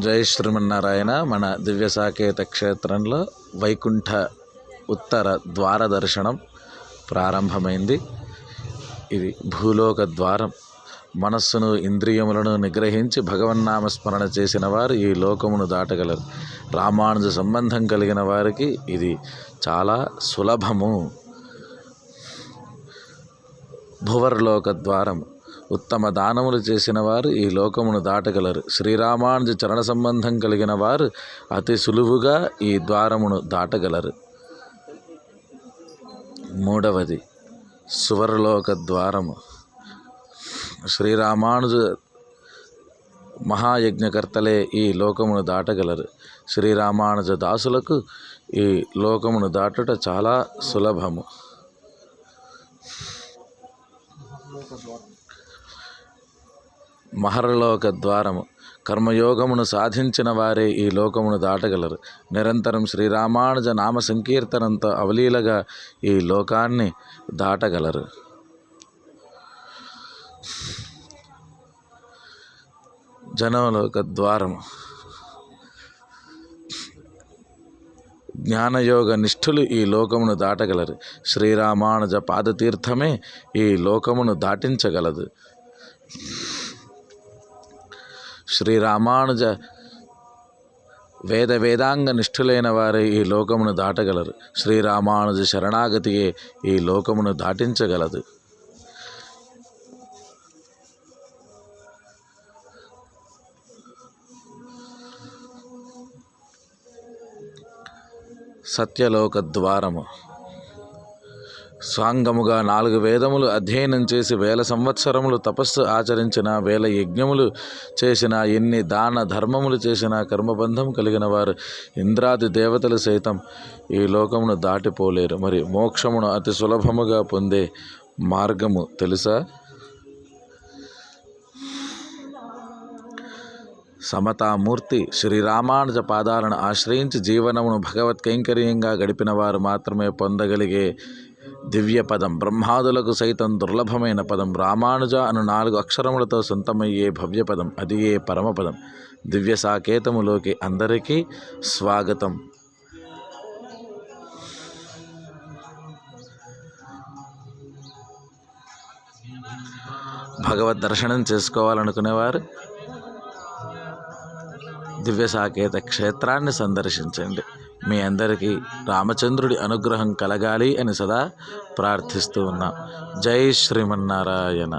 జై శ్రీమన్నారాయణ. మన దివ్య సాకేత క్షేత్రంలో వైకుంఠ ఉత్తర ద్వార దర్శనం ప్రారంభమైంది. ఇది భూలోక ద్వారం. మనస్సును ఇంద్రియములను నిగ్రహించి భగవన్నామస్మరణ చేసిన వారు ఈ లోకమును దాటగలరు. రామానుజ సంబంధం కలిగిన వారికి ఇది చాలా సులభము. భువర్లోక ద్వారం. ఉత్తమ దానములు చేసిన వారు ఈ లోకమును దాటగలరు. శ్రీరామానుజ చరణ సంబంధం కలిగిన వారు అతి సులువుగా ఈ ద్వారమును దాటగలరు. మూడవది సువర్లోక ద్వారము. శ్రీరామానుజ మహాయజ్ఞకర్తలే ఈ లోకమును దాటగలరు. శ్రీరామానుజ దాసులకు ఈ లోకమును దాటుట చాలా సులభము. మహర్లోక ద్వారము. కర్మయోగమును సాధించిన వారే ఈ లోకమును దాటగలరు. నిరంతరం శ్రీరామానుజ నామ సంకీర్తనంతో అవలీలగా ఈ లోకాన్ని దాటగలరు. జనలోక ద్వారము. జ్ఞానయోగ నిష్ఠులు ఈ లోకమును దాటగలరు. శ్రీరామానుజ పాదతీర్థమే ఈ లోకమును దాటించగలదు. శ్రీరామానుజ వేదాంగ నిష్ఠులైన వారే ఈ లోకమును దాటగలరు. శ్రీరామానుజ శరణాగతియే ఈ లోకమును దాటించగలదు. సత్యలోక ద్వారము. సాంగముగా 4 వేదములు అధ్యయనం చేసి 1000 సంవత్సరములు తపస్సు ఆచరించిన, 1000 యజ్ఞములు చేసిన, ఎన్ని దాన ధర్మములు చేసిన కర్మబంధం కలిగిన వారు ఇంద్రాది దేవతలు సైతం ఈ లోకమును దాటిపోలేరు. మరి మోక్షమును అతి సులభముగా పొందే మార్గము తెలుసా? సమతామూర్తి శ్రీరామానుజ పాదాలను ఆశ్రయించి జీవనమును భగవత్ కైంకర్యంగా గడిపిన వారు మాత్రమే పొందగలిగే దివ్య పదం, బ్రహ్మాదులకు సైతం దుర్లభమైన పదం, రామానుజ అను 4 అక్షరములతో సొంతమయ్యే భవ్య పదం, అది ఏ పరమపదం. దివ్య సాకేతములోకి అందరికీ స్వాగతం. భగవద్ దర్శనం చేసుకోవాలనుకునేవారు దివ్య సాకేత క్షేత్రాన్ని సందర్శించండి. మీ అందరికీ రామచంద్రుడి అనుగ్రహం కలగాలి అని సదా ప్రార్థిస్తూ ఉన్నాం. జై శ్రీమన్నారాయణ.